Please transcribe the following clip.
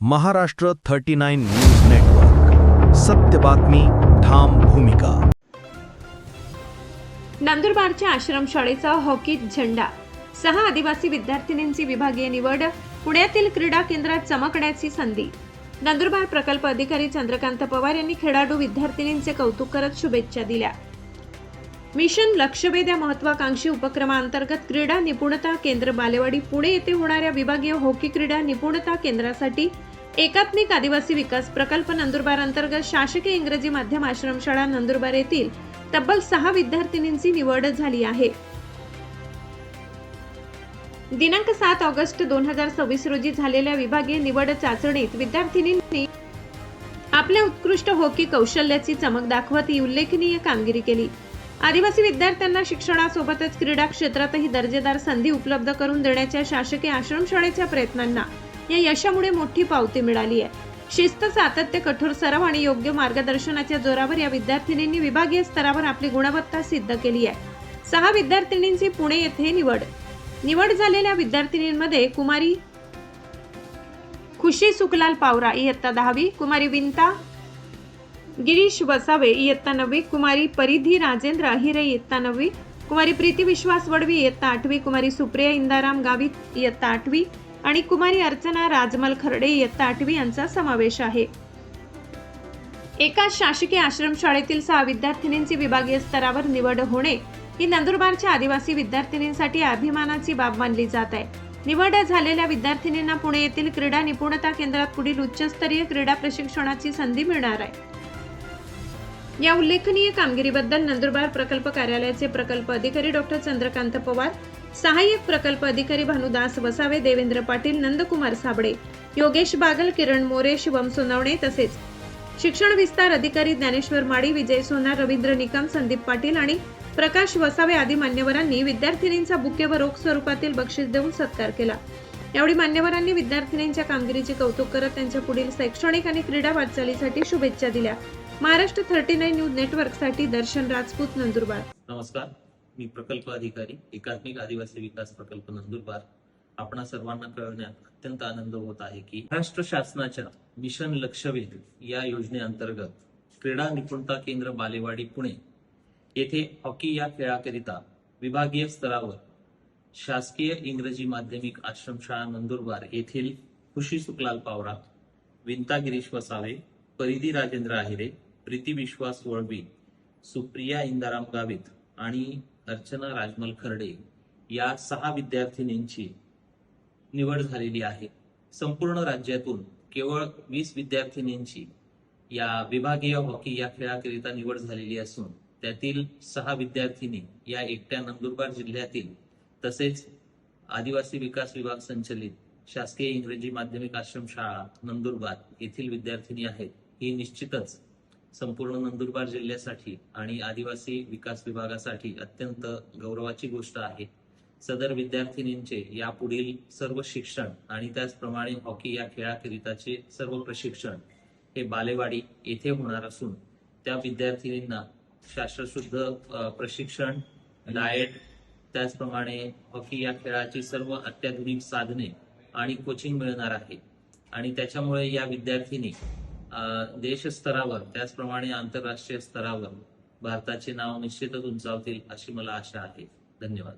Maharashtra 39 news network, सत्य बातमी, ठाम भूमिका. नंदुरबारच्या आश्रमशाळेचा हॉकी झेंडा. 6 आदिवासी विद्यार्थिनींची विभागीय निवड. पुण्यातील क्रीडा केंद्रात चमकण्याची संधी. नंदुरबार प्रकल्प अधिकारी चंद्रकांत पवार यांनी खेळाडू विद्यार्थिनींचे कौतुक करत शुभेच्छा दिल्या. मिशन लक्षवेध या महत्वाकांक्षी उपक्रमांतर्गत क्रीडा निपुणता केंद्र बालेवाडी पुणे येथे होणाऱ्या विभागीय हॉकी क्रीडा निपुणता केंद्रासाठी एकात्मिक आदिवासी विकास प्रकल्प नंदुरबार अंतर्गत शासकीय इंग्रजी माध्यम आश्रमशाळा नंदुरबार येथील तब्बल 6 विद्यार्थिनींची निवड झाली आहे. दिनांक 7 ऑगस्ट 2026 रोजी झालेल्या विभागीय निवड चाचणीत विद्यार्थिनींनी आपल्या उत्कृष्ट हॉकी कौशल्याची चमक दाखवत ही उल्लेखनीय कामगिरी केली. आदिवासी विद्यार्थ्यांना शिक्षणासोबतच क्रीडा क्षेत्रातही दर्जेदार संधी उपलब्ध करून देण्याच्या शासकीय आश्रमशाळेच्या प्रयत्नांना या यशामुळे मोठी पावती मिळाली आहे. शिस्त, सातत्य, कठोर सराव आणि योग्य मार्गदर्शनाच्या जोरावर या विद्यार्थिनींनी विभागीय स्तरावर आपली गुणवत्ता सिद्ध केली आहे. 6 विद्यार्थिनींची पुणे येथे निवड झालेल्या विद्यार्थिनींमध्ये कुमारी खुशी सुखलाल पावरा इयत्ता 10वी, कुमारी विंता गिरीश वसावे इयत्ता 9वी, कुमारी परिधी राजेंद्र अहिरे इयत्ता 9वी, कुमारी प्रीती विश्वास वडवी इयत्ता 8वी, कुमारी सुप्रिया इंदाराम गावित इयत्ता 8वी आणि कुमारी अर्चना राजमल खर्डे इयत्ता 8वी यांचा समावेश आहे. एकाच शासकीय आश्रमशाळेतील 6 विद्यार्थिनींची विभागीय स्तरावर निवड होणे ही नंदुरबारच्या आदिवासी विद्यार्थिनींसाठी अभिमानाची बाब मानली जात आहे. निवड झालेल्या विद्यार्थिनींना पुणे येथील क्रीडा निपुणता केंद्रात पुढील उच्चस्तरीय क्रीडा प्रशिक्षणाची संधी मिळणार आहे. या उल्लेखनीय कामगिरीबद्दल नंदुरबार प्रकल्प कार्यालयाचे प्रकल्प अधिकारी डॉक्टर चंद्रकांत पवार, सहाय्यक प्रकल्प अधिकारी भानुदास वसावे, देवेंद्र पाटील, नंदकुमार साबळे, योगेश बागल, किरण मोरे, शिवम सोनवणे तसेच शिक्षण विस्तार अधिकारी ज्ञानेश्वर माडी, विजय सोनार, रवींद्र निकम, संदीप पाटील आणि प्रकाश वसावे आदी मान्यवरांनी विद्यार्थिनींचा बुके व रोख स्वरूपातील बक्षीस देऊन सत्कार केला. यावेळी मान्यवरांनी विद्यार्थिनींच्या कामगिरीचे कौतुक करत त्यांच्या पुढील शैक्षणिक आणि क्रीडा वाटचालीसाठी शुभेच्छा दिल्या. महाराष्ट्र 39 न्यूज नेटवर्क साठी दर्शन राजपूत, नंदुरबार. नमस्कार, मी प्रकल्प अधिकारी एकात्मिक आदिवासी विकास प्रकल्प नंदुरबार. आपणा सर्वांना कळवण्यात अत्यंत आनंद होत आहे की महाराष्ट्र शासनाच्या मिशन लक्षवेध या योजनेअंतर्गत क्रीडा निपुणता केंद्र बालेवाडी पुणे येथे हॉकी या खेळाकरिता विभागीय स्तरावर शासकीय इंग्रजी माध्यमिक आश्रमशाळा नंदुरबार येथील खुशी सुखलाल पावरा, विंता गिरीश वसावे, परिधी राजेंद्र आहिरे, प्रीती विश्वास वळवी, सुप्रिया इंदाराम गावित आणि अर्चना राजमल खर्डे या 6 विद्यार्थिनींची निवड झालेली आहे. संपूर्ण राज्यातून केवळ 20 विद्यार्थिनींची या विभागीय हॉकी या खेळाकरिता निवड झालेली असून त्यातील 6 विद्यार्थिनी या एकट्या नंदुरबार जिल्ह्यातील तसेच आदिवासी विकास विभाग संचलित शासकीय इंग्रजी माध्यमिक आश्रमशाळा नंदुरबार येथील विद्यार्थिनी आहेत. ही निश्चितच संपूर्ण नंदुरबार जिल्ह्यासाठी आणि आदिवासी विकास विभागासाठी अत्यंत गौरवाची गोष्ट आहे. सदर विद्यार्थिनींचे यापुढील सर्व शिक्षण आणि त्याचप्रमाणे हॉकी या खेळाकरिताचे सर्व प्रशिक्षण हे बालेवाडी येथे होणार असून त्या विद्यार्थिनींना शास्त्रशुद्ध प्रशिक्षण, डाएट, त्याचप्रमाणे हॉकी या खेळाची सर्व अत्याधुनिक साधने आणि कोचिंग मिळणार आहे आणि त्याच्यामुळे या विद्यार्थिनी देश स्तरावर त्याचप्रमाणे आंतरराष्ट्रीय स्तरावर भारताचे नाव निश्चितच उंचावतील अशी मला आशा आहे. धन्यवाद.